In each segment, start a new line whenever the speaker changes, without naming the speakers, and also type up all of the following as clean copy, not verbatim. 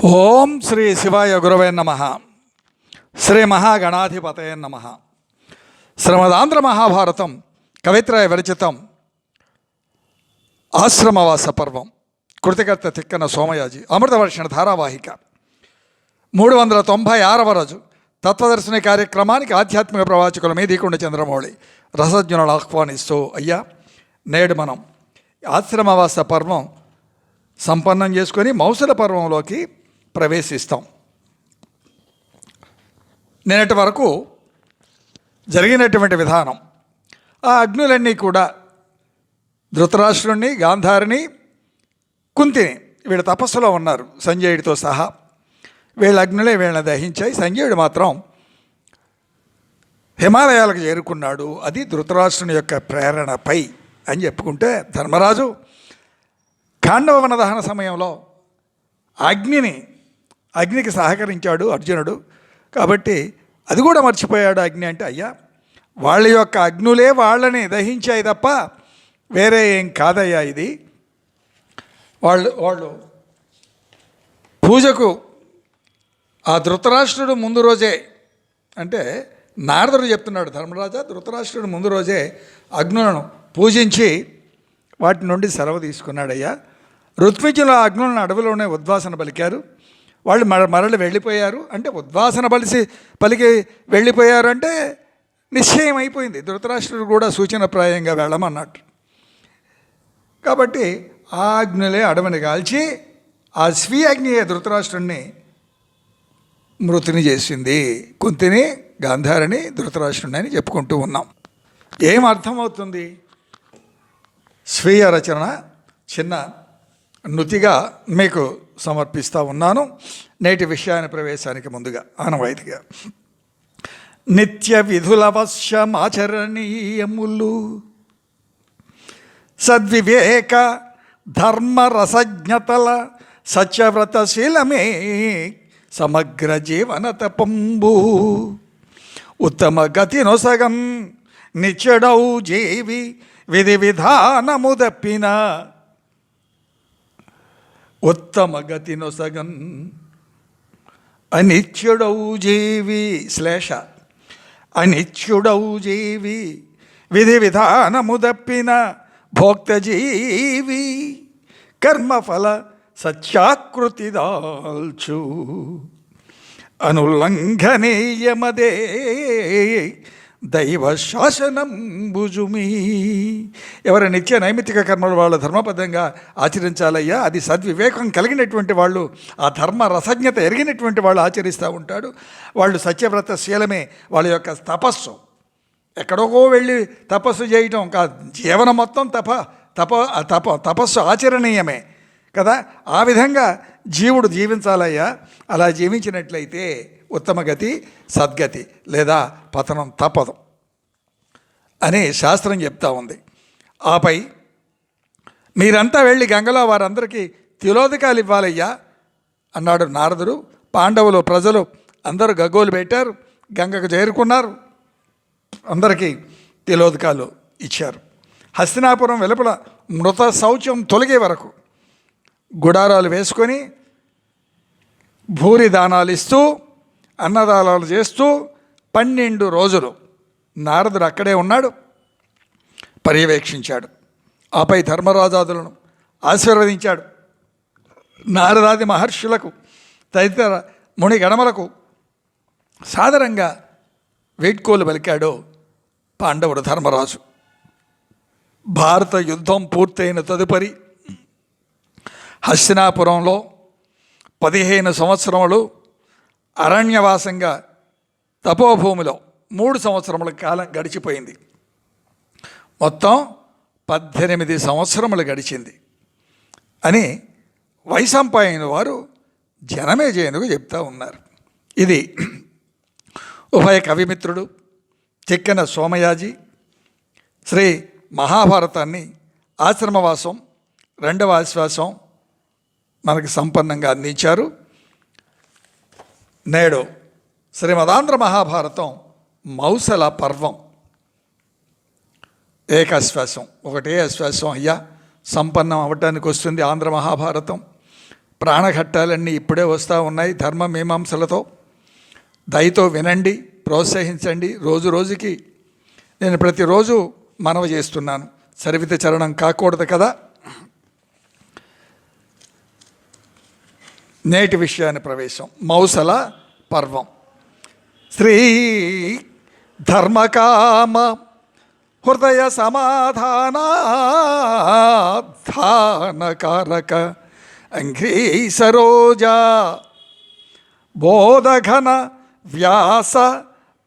ఓం శ్రీ శివాయ గురవే నమ. శ్రీ మహాగణాధిపతయ నమ. శ్రీమదాంధ్ర మహాభారతం కవిత్రయ విరచితం ఆశ్రమవాస పర్వం. కృతికర్త తిక్కన సోమయాజి. అమృతవర్షణ ధారావాహిక 396వ రోజు. తత్వదర్శిని కార్యక్రమానికి ఆధ్యాత్మిక ప్రవాచకుల మీదీకుండ చంద్రమౌళి రసజ్ఞులను ఆహ్వానిస్తూ, అయ్యా, నేడు మనం ఆశ్రమవాస పర్వం సంపన్నం చేసుకొని మౌసల పర్వంలోకి ప్రవేశిస్తాం. నిన్నటి వరకు జరిగినటువంటి విధానం, ఆ అగ్నులన్నీ కూడా ధృతరాష్ట్రుణ్ణి, గాంధారిని, కుంతిని వీళ్ళ తపస్సులో ఉన్నారు సంజయుడితో సహా. వీళ్ళ అగ్నులే వీళ్ళని దహించాయి. సంజయుడు మాత్రం హిమాలయాలకు చేరుకున్నాడు. అది ధృతరాష్ట్రుని యొక్క ప్రేరణపై అని చెప్పుకుంటే, ధర్మరాజు ఖాండవ వనదహన సమయంలో అగ్నికి సహకరించాడు అర్జునుడు. కాబట్టి అది కూడా మర్చిపోయాడు. అగ్ని అంటే, అయ్యా, వాళ్ళ యొక్క అగ్నులే వాళ్ళని దహించాయి తప్ప వేరే ఏం కాదయ్యా. ఇది వాళ్ళు పూజకు ఆ ధృతరాష్ట్రుడు ముందు రోజే, అంటే నారదుడు చెప్తున్నాడు, ధర్మరాజా, ధృతరాష్ట్రుడు ముందు రోజే అగ్నులను పూజించి వాటి నుండి సెలవు తీసుకున్నాడయ్యా. ఋత్విజులు ఆ అగ్నులను అడవిలోనే ఉద్వాసన పలికారు. వాళ్ళు మరలి వెళ్ళిపోయారు. అంటే ఉద్వాసన పలికి వెళ్ళిపోయారు అంటే నిశ్చయం అయిపోయింది. ధృతరాష్ట్రుడు కూడా సూచనప్రాయంగా వెళ్ళమన్నట్టు. కాబట్టి ఆ అగ్నులే అడవిని కాల్చి ఆ స్వీయ అగ్నియే ధృతరాష్ట్రుడిని మృతిని చేసింది. కుంతిని, గాంధారిని, ధృతరాష్ట్రుడిని అని చెప్పుకుంటూ ఉన్నాం. ఏం అర్థమవుతుంది? స్వీయ రచన చిన్న నుతిగా మీకు సమర్పిస్తూ ఉన్నాను. నేటి విషయాన్ని ప్రవేశానికి ముందుగా ఆనవాయితీగా, నిత్య విధులవశ్యమాచరణీయములు సద్వివేక ధర్మరసజ్ఞతల సత్యవ్రతశీలమే సమగ్ర జీవన తపంబు ఉత్తమ గతి నొసగం నిత్యడౌ జీవి విధి విధానము దప్పిన ఉత్తమ గతి నొసగన్ అనిత్యుడౌ జీవి అనిత్యుడౌ జీవి విధి విధానము దప్పిన భోక్త జీవి కర్మఫల సత్యాకృతి దాల్చు అనుల్లంఘనీయమదే దైవ శాసనం భుజుమి. ఎవరి నిత్య నైమిత్తిక కర్మలు వాళ్ళు ధర్మబద్ధంగా ఆచరించాలయ్యా. అది సద్వివేకం కలిగినటువంటి వాళ్ళు, ఆ ధర్మ రసజ్ఞత ఎరిగినటువంటి వాళ్ళు ఆచరిస్తూ ఉంటాడు. వాళ్ళు సత్యవ్రతశీలమే. వాళ్ళ యొక్క తపస్సు ఎక్కడికో వెళ్ళి తపస్సు చేయటం కాదు, జీవనం మొత్తం తపస్సు ఆచరణీయమే కదా. ఆ విధంగా జీవుడు జీవించాలయ్యా. అలా జీవించినట్లయితే ఉత్తమ గతి, సద్గతి లేదా పతనం తప్పదు అని శాస్త్రం చెప్తా ఉంది. ఆపై మీరంతా వెళ్ళి గంగలో వారందరికీ తిలోదకాలు ఇవ్వాలయ్యా అన్నాడు నారదుడు. పాండవులు, ప్రజలు అందరూ గగ్గోలు పెట్టారు, గంగకు చేరుకున్నారు, అందరికీ తిలోదకాలు ఇచ్చారు. హస్తినాపురం వెలుపల మృత శౌచం తొలగే వరకు గుడారాలు వేసుకొని భూరి దానాలు ఇస్తూ అన్నదానాలు చేస్తూ 12 రోజులు నారదుడు అక్కడే ఉన్నాడు, పర్యవేక్షించాడు. ఆపై ధర్మరాజాదులను ఆశీర్వదించాడు. నారదాది మహర్షులకు, తదితర ముని గణములకు సాదరంగా వేడ్కోలు పలికాడు పాండవుడు ధర్మరాజు. భారత యుద్ధం పూర్తయిన తదుపరి హస్తినాపురంలో 15 సంవత్సరములు అరణ్యవాసంగా తపోభూమిలో 3 సంవత్సరముల కాలం గడిచిపోయింది. మొత్తం 18 సంవత్సరములు గడిచింది అని వైశంపాయనుల వారు జనమేజయునికి చెప్తూ ఉన్నారు. ఇది ఉభయ కవిమిత్రుడు తిక్కన సోమయాజి శ్రీ మహాభారతాన్ని ఆశ్రమవాసం 2వ ఆశ్వాసం మనకు సంపన్నంగా అందించారు. నేడు శ్రీమదాంధ్ర మహాభారతం మౌసల పర్వం ఏకాశ్వాసం, ఒకటే ఆశ్వాసం అయ్యా సంపన్నం అవ్వటానికి వస్తుంది ఆంధ్ర మహాభారతం. ప్రాణఘట్టాలన్నీ ఇప్పుడే వస్తూ ఉన్నాయి ధర్మ మీమాంసలతో. దయతో వినండి, ప్రోత్సహించండి. రోజు రోజుకి నేను ప్రతిరోజు మనవి చేస్తున్నాను, సరివిత చరణం కాకూడదు కదా. నేటి విషయాన్ని ప్రవేశం. మౌసల పర్వం. శ్రీ ధర్మకామ హృదయ సమాధానాధానకారక అంఘ్రీసరోజా బోధఘన వ్యాస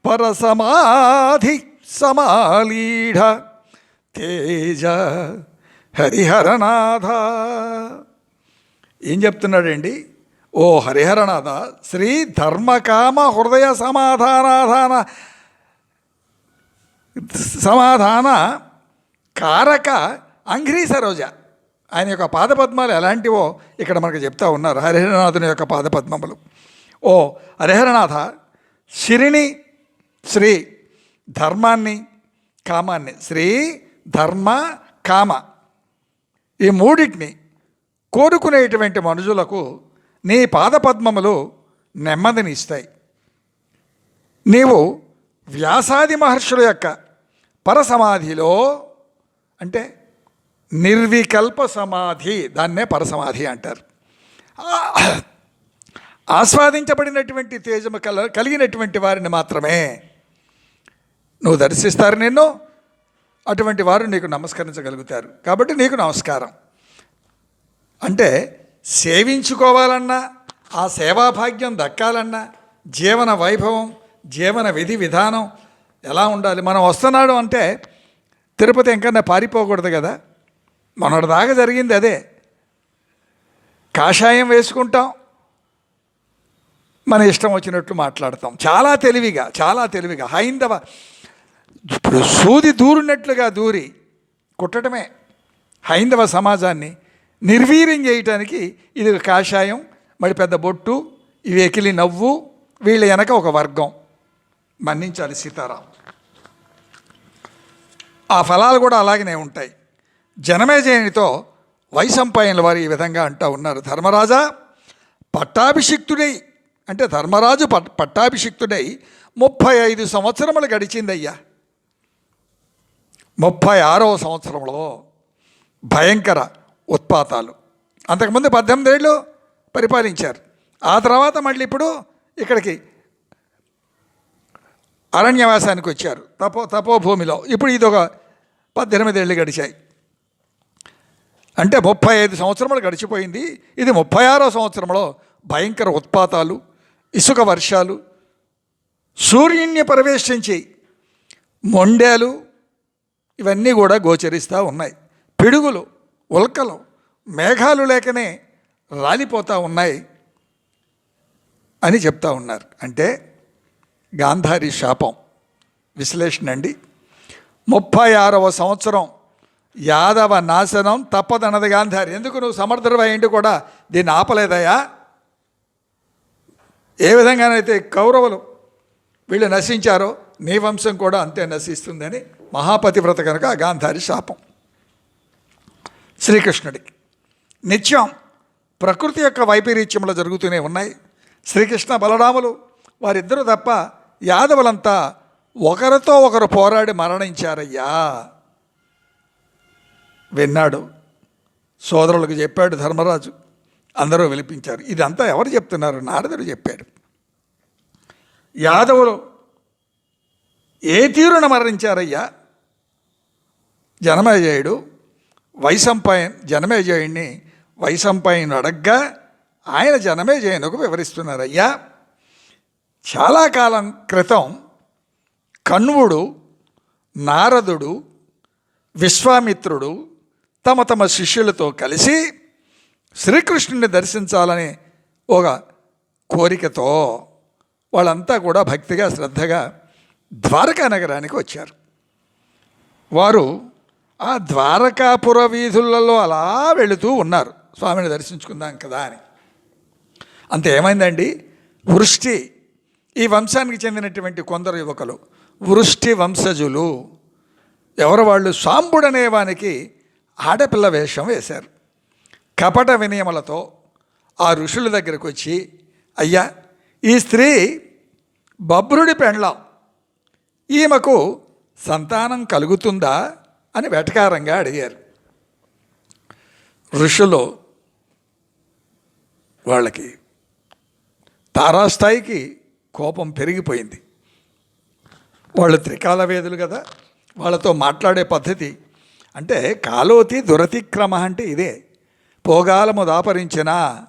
పరసమాధి సమాలీఢ తేజ హరిహరనాథ. ఏం చెప్తున్నాడండి? ఓ హరిహరనాథ, శ్రీ ధర్మకామ హృదయ సమాధాన కారక అంఘ్రీ సరోజ. ఆయన యొక్క పాదపద్మాలు ఎలాంటివో ఇక్కడ మనకు చెప్తా ఉన్నారు, హరిహరనాథుని యొక్క పాదపద్మములు. ఓ హరిహరనాథ, శిరిని శ్రీ ధర్మాన్ని కామాన్ని, శ్రీ ధర్మ కామ ఈ మూడింటిని కోరుకునేటువంటి మనుషులకు నీ పాదపద్మములు నెమ్మదిని ఇస్తాయి. నీవు వ్యాసాది మహర్షుల యొక్క పరసమాధిలో, అంటే నిర్వికల్ప సమాధి, దాన్నే పరసమాధి అంటారు, ఆస్వాదించబడినటువంటి తేజము కలిగినటువంటి వారిని మాత్రమే నువ్వు దర్శిస్తారు. నిన్ను అటువంటి వారు నీకు నమస్కరించగలుగుతారు. కాబట్టి నీకు నమస్కారం. అంటే సేవించుకోవాలన్నా, ఆ సేవాభాగ్యం దక్కాలన్నా, జీవన వైభవం, జీవన విధి విధానం ఎలా ఉండాలి? మనం వస్తున్నాడు అంటే తిరుపతి ఇంకన్నా పారిపోకూడదు కదా. మొన్నటిదాకా జరిగింది అదే. కాషాయం వేసుకుంటాం, మన ఇష్టం వచ్చినట్లు మాట్లాడతాం. చాలా తెలివిగా హైందవ ఇప్పుడు సూది దూరినట్లుగా దూరి కుట్టడమే హైందవ సమాజాన్ని నిర్వీర్యం చేయటానికి. ఇది కాషాయం, మరి పెద్ద బొట్టు, ఇవి ఎకిలి నవ్వు, వీళ్ళ వెనక ఒక వర్గం. మన్నించాలి సీతారాం. ఆ ఫలాలు కూడా అలాగనే ఉంటాయి. జనమేజయునితో వైశంపాయనుల వారు ఈ విధంగా అంటూ ఉన్నారు. ధర్మరాజా, పట్టాభిషిక్తుడై, అంటే ధర్మరాజు పట్టాభిషిక్తుడై 35 సంవత్సరములు గడిచిందయ్యా. 36వ సంవత్సరంలో భయంకర ఉత్పాతాలు. అంతకుముందు 18 ఏళ్ళు పరిపాలించారు. ఆ తర్వాత మళ్ళీ ఇప్పుడు ఇక్కడికి అరణ్యవాసానికి వచ్చారు, తపోభూమిలో. ఇప్పుడు ఇదొక 18 ఏళ్ళు గడిచాయి. అంటే 35 సంవత్సరములు గడిచిపోయింది. ఇది 36వ సంవత్సరంలో భయంకర ఉత్పాతాలు, ఇసుక వర్షాలు, సూర్యుణ్ణి ప్రవేశించి మొండేలు, ఇవన్నీ కూడా గోచరిస్తూ ఉన్నాయి. పిడుగులు, ఉల్కలు, మేఘాలు లేకనే రాలిపోతూ ఉన్నాయి అని చెప్తా ఉన్నారు. అంటే గాంధారి శాపం విశ్లేషణ అండి. 36వ సంవత్సరం యాదవ నాశనం తప్పదన్నది గాంధారి. ఎందుకు నువ్వు సమర్థుడైండి కూడా దీన్ని ఆపలేదయా? ఏ విధంగానైతే కౌరవులు వీళ్ళు నశించారో నీ వంశం కూడా అంతే నశిస్తుందని మహాపతివ్రత కనుక గాంధారి శాపం. శ్రీకృష్ణుడికి నిత్యం ప్రకృతి యొక్క వైపరీత్యములు జరుగుతూనే ఉన్నాయి. శ్రీకృష్ణ బలరాములు వారిద్దరూ తప్ప యాదవులంతా ఒకరితో ఒకరు పోరాడి మరణించారయ్యా. విన్నాడు, సోదరులకు చెప్పాడు ధర్మరాజు. అందరూ విలిపించారు. ఇదంతా ఎవరు చెప్తున్నారు? నారదుడు చెప్పాడు. యాదవులు ఏ తీరున మరణించారయ్యా? జనమేజయుడు జనమేజయుడిని వైశంపాయనుడు అడగ్గా ఆయన జనమేజయునకు వివరిస్తున్నారయ్యా. చాలా కాలం క్రితం కణ్వుడు, నారదుడు, విశ్వామిత్రుడు తమ తమ శిష్యులతో కలిసి శ్రీకృష్ణుని దర్శించాలనే ఒక కోరికతో వాళ్ళంతా కూడా భక్తిగా శ్రద్ధగా ద్వారకా నగరానికి వచ్చారు. వారు ఆ ద్వారకాపుర వీధులలో అలా వెళుతూ ఉన్నారు, స్వామిని దర్శించుకుందాం కదా అని. అంత ఏమైందండి, వృష్టి, ఈ వంశానికి చెందినటువంటి కొందరు యువకులు వృష్టి వంశజులు, ఎవరు వాళ్ళు, సాంబుడనే వానికి ఆడపిల్ల వేషం వేశారు. కపట వినయములతో ఆ ఋషుల దగ్గరకు వచ్చి, అయ్యా, ఈ స్త్రీ బభ్రుడి పెండ్లాం, ఈమెకు సంతానం కలుగుతుందా అని వెటకారంగా అడిగారు. ఋషులు వాళ్ళకి తారాస్థాయికి కోపం పెరిగిపోయింది. వాళ్ళు త్రికాలవేదులు కదా, వాళ్ళతో మాట్లాడే పద్ధతి అంటే కాలోతి దురతిక్రమ అంటే ఇదే. పోగాలము దాపరించినా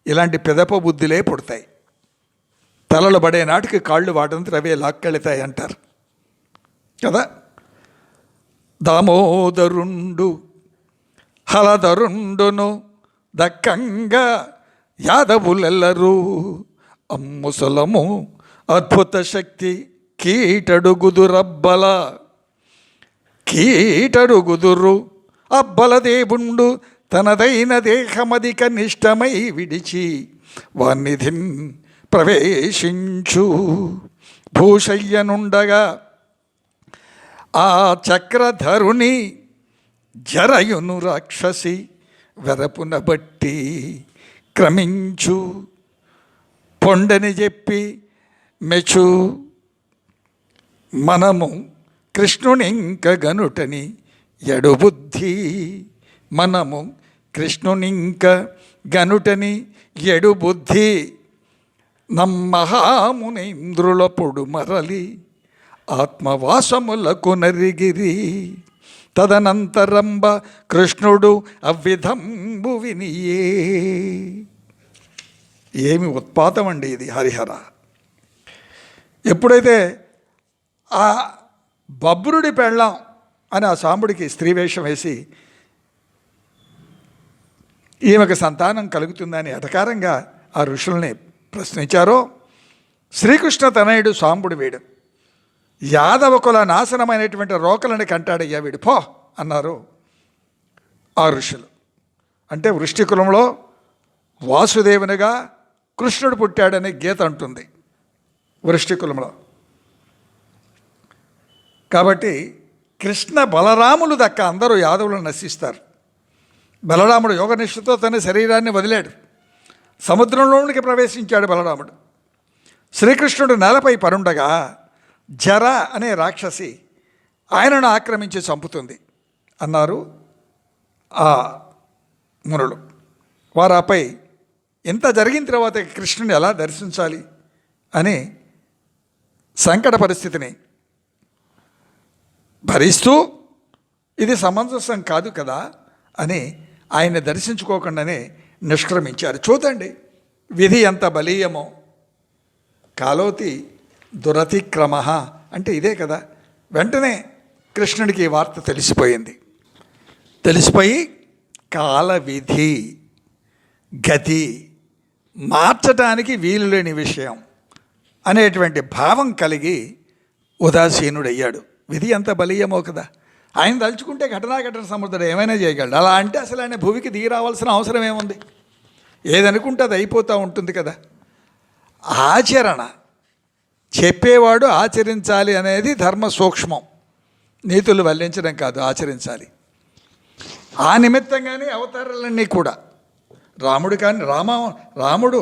ఇలాంటి పెదప బుద్ధులే పుడతాయి. తలలు పడే నాటికి కాళ్ళు వాటంతా అవే లాక్కెళతాయి అంటారు కదా. దామోదరుండు హలధరుండును దక్కంగా యాదవులెల్లరూ అమ్ముసలము అద్భుత శక్తి కీటడుగుదురబ్బల కీటడుగుదురు అబ్బల దేవుండు తనదైన దేహమధిక నిష్టమై విడిచి వాన్నిధిన్ ప్రవేశించు భూషయ్యనుండగా ఆ చక్రధరుని జరయును రాక్షసి వెరపున బట్టి క్రమించు పొండని చెప్పి మెచు మనము కృష్ణునింక గనుటని ఎడుబుద్ధి మనము కృష్ణునింక గనుటని ఎడుబుద్ధి నమ్మహామునేంద్రులపుడు మరలి ఆత్మవాసములకు నరిగిరి తదనంతరంబ కృష్ణుడు అవ్విధంబు వినియే. ఏమి ఉత్పాతం అండి ఇది హరిహర. ఎప్పుడైతే ఆ బభ్రుడి పెళ్ళాం అని ఆ సాంబుడికి స్త్రీ వేషం వేసి ఈమెకు సంతానం కలుగుతుందని ఎటకారంగా ఆ ఋషుల్ని ప్రశ్నించారో, శ్రీకృష్ణ తనయుడు సాంబుడు వీడు, యాదవ కుల నాశనమైనటువంటి రోకలని కంటాడయ్యా వీడు, పో అన్నారు ఆ ఋషులు. అంటే వృష్టి కులంలో వాసుదేవునిగా కృష్ణుడు పుట్టాడని గీత అంటుంది వృష్టి కులంలో. కాబట్టి కృష్ణ బలరాములు దక్క అందరూ యాదవులను నశిస్తారు. బలరాముడు యోగనిష్ఠతో తన శరీరాన్ని వదిలాడు, సముద్రంలోనికి ప్రవేశించాడు బలరాముడు. శ్రీకృష్ణుడు నేలపై పరుండగా జర అనే రాక్షసి ఆయనను ఆక్రమించి చంపుతుంది అన్నారు ఆ మునులు. వారాపై ఇంత జరిగిన తర్వాత కృష్ణుని ఎలా దర్శించాలి అని సంకట పరిస్థితిని భరిస్తూ ఇది సమంజసం కాదు కదా అని ఆయన దర్శించుకోకుండానే నిష్క్రమించారు. చూడండి విధి ఎంత బలీయమో. కాలోతి దురతిక్రమ అంటే ఇదే కదా. వెంటనే కృష్ణుడికి ఈ వార్త తెలిసిపోయింది. తెలిసిపోయి కాల విధి గతి మార్చటానికి వీలు లేని విషయం అనేటువంటి భావం కలిగి ఉదాసీనుడయ్యాడు. విధి ఎంత బలీయమో కదా. ఆయన తలుచుకుంటే ఘటన సముద్రుడు ఏమైనా చేయగలడు. అలా అంటే అసలు ఆయన భూమికి దిగి రావాల్సిన అవసరం ఏముంది? ఏదనుకుంటే అది అయిపోతూ ఉంటుంది కదా. ఆచరణ చెప్పేవాడు ఆచరించాలి అనేది ధర్మ సూక్ష్మం. నీతులు వల్లించడం కాదు, ఆచరించాలి. ఆ నిమిత్తంగానే అవతారాలన్నీ కూడా రాముడు కానీ రాముడు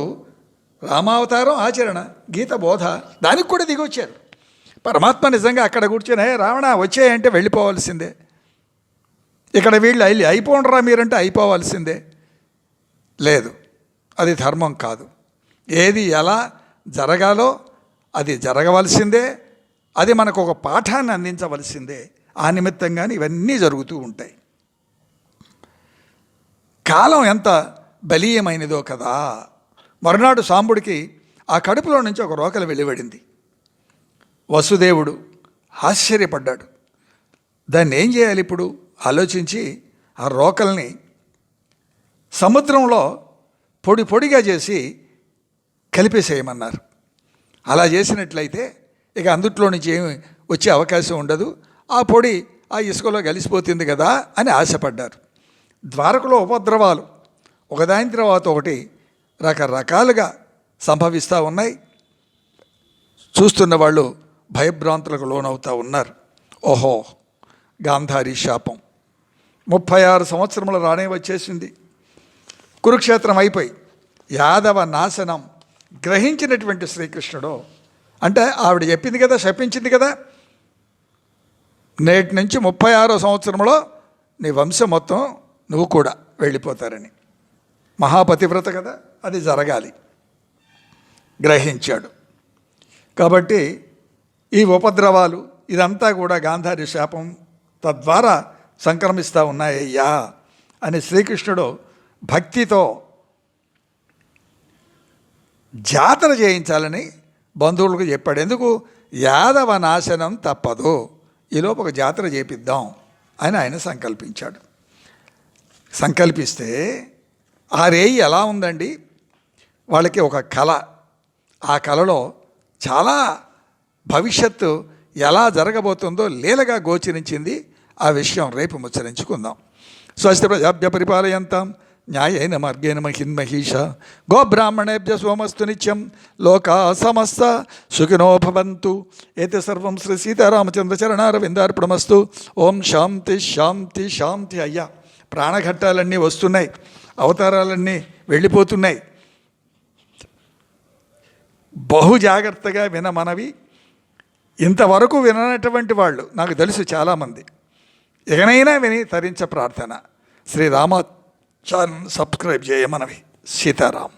రామావతారం ఆచరణ, గీత బోధ, దానికి కూడా దిగొచ్చారు. పరమాత్మ నిజంగా అక్కడ కూర్చొని రావణ వచ్చేయంటే వెళ్ళిపోవాల్సిందే. ఇక్కడ వీళ్ళు అయిపోండరా మీరంటే అయిపోవాల్సిందే. లేదు, అది ధర్మం కాదు. ఏది ఎలా జరగాలో అది జరగవలసిందే. అది మనకు ఒక పాఠాన్ని అందించవలసిందే. ఆ నిమిత్తంగానే ఇవన్నీ జరుగుతూ ఉంటాయి. కాలం ఎంత బలీయమైనదో కదా. మరునాడు సాంబుడికి ఆ కడుపులో నుంచి ఒక రోకలు వెలువడింది. వసుదేవుడు ఆశ్చర్యపడ్డాడు. దాన్ని ఏం చేయాలి ఇప్పుడు ఆలోచించి ఆ రోకల్ని సముద్రంలో పొడి పొడిగా చేసి కలిపేసేయమన్నారు. అలా చేసినట్లయితే ఇక అందుట్లో నుంచి ఏమి వచ్చే అవకాశం ఉండదు, ఆ పొడి ఆ ఇసుకలో కలిసిపోతుంది కదా అని ఆశపడ్డారు. ద్వారకలో ఉపద్రవాలు ఒకదాని తర్వాత ఒకటి రకరకాలుగా సంభవిస్తూ ఉన్నాయి. చూస్తున్న వాళ్ళు భయభ్రాంతులకు లోనవుతూ ఉన్నారు. ఓహో, గాంధారి శాపం 36 సంవత్సరముల రానే వచ్చేసింది. కురుక్షేత్రం అయిపోయి యాదవ నాశనం గ్రహించినటువంటి శ్రీకృష్ణుడు, అంటే ఆవిడ చెప్పింది కదా, శపించింది కదా, నేటి నుంచి 36వ సంవత్సరంలో నీ వంశం మొత్తం నువ్వు కూడా వెళ్ళిపోతారని. మహాపతివ్రత కదా, అది జరగాలి. గ్రహించాడు. కాబట్టి ఈ ఉపద్రవాలు ఇదంతా కూడా గాంధారి శాపం తద్వారా సంక్రమిస్తూ ఉన్నాయ్యా అని శ్రీకృష్ణుడు భక్తితో జాతర చేయించాలని బంధువులకు చెప్పాడు. ఎందుకు? యాదవ నాశనం తప్పదు, ఈలోపు ఒక జాతర చేపిద్దాం అని ఆయన సంకల్పించాడు. సంకల్పిస్తే ఆ రేయి ఎలా ఉందండి, వాళ్ళకి ఒక కళ, ఆ కళలో చాలా భవిష్యత్తు ఎలా జరగబోతుందో లీలగా గోచరించింది. ఆ విషయం రేపు ముచ్చరించుకుందాం. స్వస్తి ప్రజాభ్య పరిపాలయంతాం న్యాయేన మార్గేణ మహిన్మహీష గోబ్రాహ్మణేభ్య సోమస్తు నిత్యం లోకా సమస్త సుఖినో భవంతు. ఏతే సర్వం శ్రీ సీతారామచంద్ర చరణారవిందార్పణమస్తు. ఓం శాంతి శాంతి శాంతి. అయ్యా, ప్రాణఘట్టాలన్నీ వస్తున్నాయి, అవతారాలన్నీ వెళ్ళిపోతున్నాయి. బహు జాగ్రత్తగా వినమనవి. ఇంతవరకు విననటువంటి వాళ్ళు నాకు తెలుసు చాలామంది. ఎగనైనా విని తరించ ప్రార్థన. శ్రీరామ ఛానల్ సబ్స్క్రైబ్ చేయమనవి. సీతారాం.